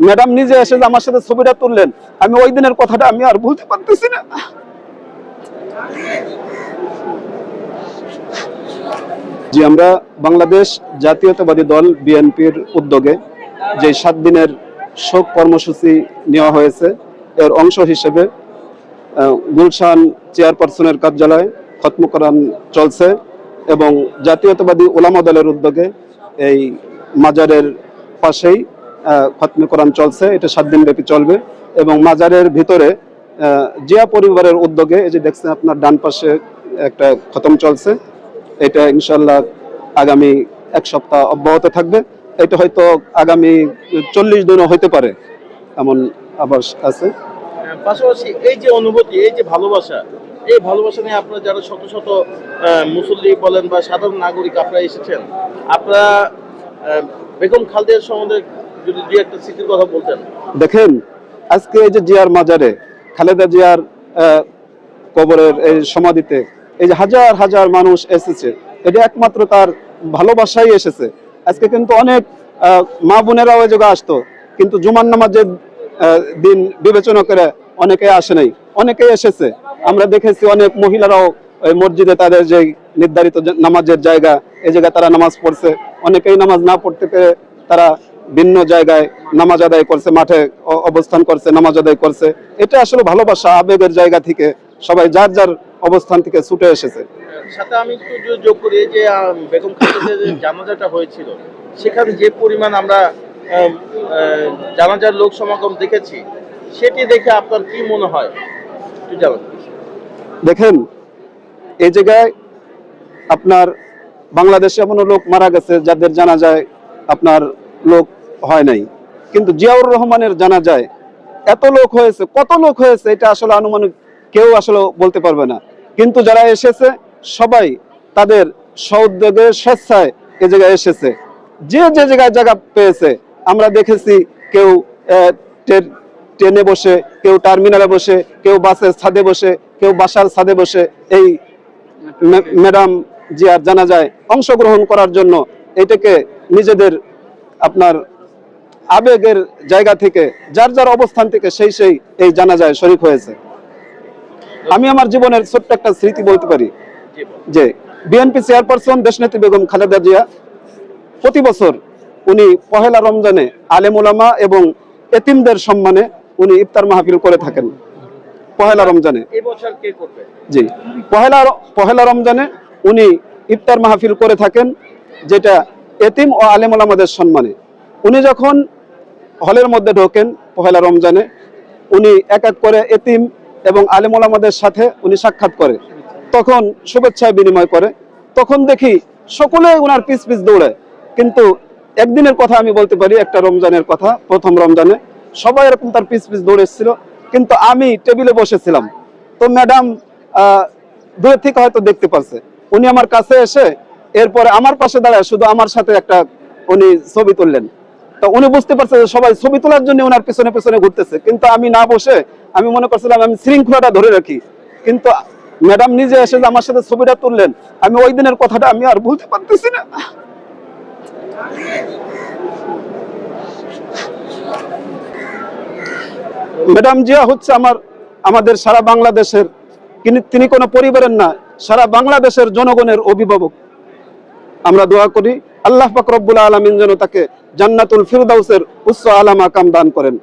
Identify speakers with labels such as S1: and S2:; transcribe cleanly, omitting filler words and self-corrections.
S1: Madam নিজে এসে আমার সাথে ছবিটা তুললেন, আমি ওই দিনের কথাটা আমি আর ভুলতে পারতেছি না। জি, আমরা বাংলাদেশ জাতীয়তাবাদী দল বিএনপির উদ্যোগে যে 7 দিনের শোক কর্মসূচি নেওয়া হয়েছে, এর অংশ হিসেবে গুলশান চেয়ারপারসনের কার্যালয়ে খতম কোরআন চলছে এবং জাতীয়তাবাদী উলামা দলের উদ্যোগে এই মাজারের পাশেই খতম কোরআন চলছে। এটা 7 দিন ব্যাপী চলবে এবং মাজারের ভিতরে জিয়া পরিবারের উদ্যোগে এই যে দেখছেন আপনার ডান পাশে একটা খতম চলছে। এটা ইনশাল্লাহ আগামী 1 সপ্তাহ অব্যাহত থাকবে। এটা হয়তো আগামী 40 দিনও হইতে পারে এমন আভাস আছে।
S2: পাশাপাশি এই যে অনুভূতি, এই যে ভালোবাসা, এই ভালোবাসা নিয়ে আপনারা যারা শত শত মুসল্লি বলেন বা সাধারণ নাগরিক আপনারা এসেছেন, আপনারা বেগম খালেদার সম্বন্ধে যদি দুই একটা স্মৃতির কথা বলতেন।
S1: দেখেন, আজকে এই যে জিয়ার মাজারে খালেদা জিয়ার কবরের এই সমাধিতে এই যে হাজার হাজার মানুষ এসেছে, এটা একমাত্র তার ভালোবাসাই এসেছে। আজকে কিন্তু অনেক মা বোনেরাও এই জায়গায় আসতো, কিন্তু জুমার নামাজের দিন বিবেচনা করে অনেকে আসে নাই, অনেকেই এসেছে। আমরা দেখেছি অনেক মহিলারাও মসজিদে তাদের যে নির্ধারিত নামাজের জায়গা, এই জায়গায় তারা নামাজ পড়ছে। অনেকেই নামাজ না পড়তে পেরে তারা ভিন্ন জায়গায় নামাজ আদায় করছে, মাঠে অবস্থান করছে, নামাজ আদায় করছে। এটা আসলে ভালোবাসা, আবেগের জায়গা থেকে সবাই যার যার অবস্থান থেকে ছুটে এসেছে।
S2: সাথে আমি একটু যোগ করি যে বেগম খালেদার যে জানাজাটা হয়েছিল, সেখানে যে পরিমাণ আমরা জানাজার লোক সমাগম দেখেছি, সেটি দেখে আপনার কি মনে হয় একটু জানান।
S1: দেখেন, এই জায়গায় আপনার বাংলাদেশে এমনও লোক মারা গেছে যাদের জানাজায় আপনার লোক হয় নাই, কিন্তু জিয়াউর রহমানের জানাজায় এত লোক হয়েছে, কত লোক হয়েছে এটা আসলে আনুমানিক কেউ আসলে বলতে পারবে না। কিন্তু যারা এসেছে সবাই তাদের সউদ্যোগে স্বেচ্ছায় এ জায়গায় এসেছে। যে যে জায়গায় জায়গা পেয়েছে আমরা দেখেছি, কেউ ট্রেনে বসে, কেউ টার্মিনালে বসে, কেউ বাসের ছাদে বসে, কেউ বাসার ছাদে বসে এই ম্যাডাম জিয়ার জানাজায় অংশগ্রহণ করার জন্য এটাকে নিজেদের আপনার আবেগের জায়গা থেকে যার যার অবস্থান থেকে সেই এই জানাজায় শরীক হয়েছে। আমি আমার জীবনের ছোট্ট একটা স্মৃতি বলতে পারি যে বিএনপি চেয়ারপারসন দেশনেত্রী বেগম খালেদা জিয়া প্রতি বছর উনি পহেলা রমজানে আলেম উলামা এবং এতিমদের সম্মানে উনি ইফতার মাহফিল করে থাকেন। পহেলা রমজানে জি, পহেলা রমজানে উনি ইফতার মাহফিল করে থাকেন, যেটা এতিম ও আলেম উলামাদের সম্মানে। উনি যখন হলের মধ্যে ঢোকেন পহেলা রমজানে, উনি এক এক করে এতিম এবং আলেম উলামাদের সাথে উনি সাক্ষাৎ করে, তখন শুভেচ্ছা বিনিময় করে। তখন দেখি সকলে ওনার পিছ পিছ দৌড়ে। কিন্তু একদিনের কথা আমি বলতে পারি, একটা রমজানের কথা, প্রথম রমজানে সবাই এরকম তার পিছ পিছ দৌড়েছিল, কিন্তু আমি টেবিলে বসেছিলাম। তো ম্যাডাম দূর থেকে হয়তো দেখতে পাচ্ছে, উনি আমার কাছে এসে এরপরে আমার পাশে দাঁড়ায় শুধু আমার সাথে একটা উনি ছবি তুললেন। তো উনি বুঝতে পারছে যে সবাই ছবি তোলার জন্য ওনার পিছনে পিছনে ঘুরতেছে, কিন্তু আমি না বসে আমি মনে করছিলাম আমি শৃঙ্খলাটা ধরে রাখি। কিন্তু ম্যাডাম নিজে এসে আমার সাথে ছবিটা তুললেন, আমি ওই দিনের কথাটা আমি আর ভুলতে পারতেছি না। ম্যাডাম জিয়া হচ্ছে আমাদের সারা বাংলাদেশের, তিনি কোনো পরিবারের না, সারা বাংলাদেশের জনগণের অভিভাবক। আমরা দোয়া করি আল্লাহ পাক রব্বুল আলামিন যেন তাকে জান্নাতুল ফিরদাউসের উচ্চ আলা মাকাম দান করেন।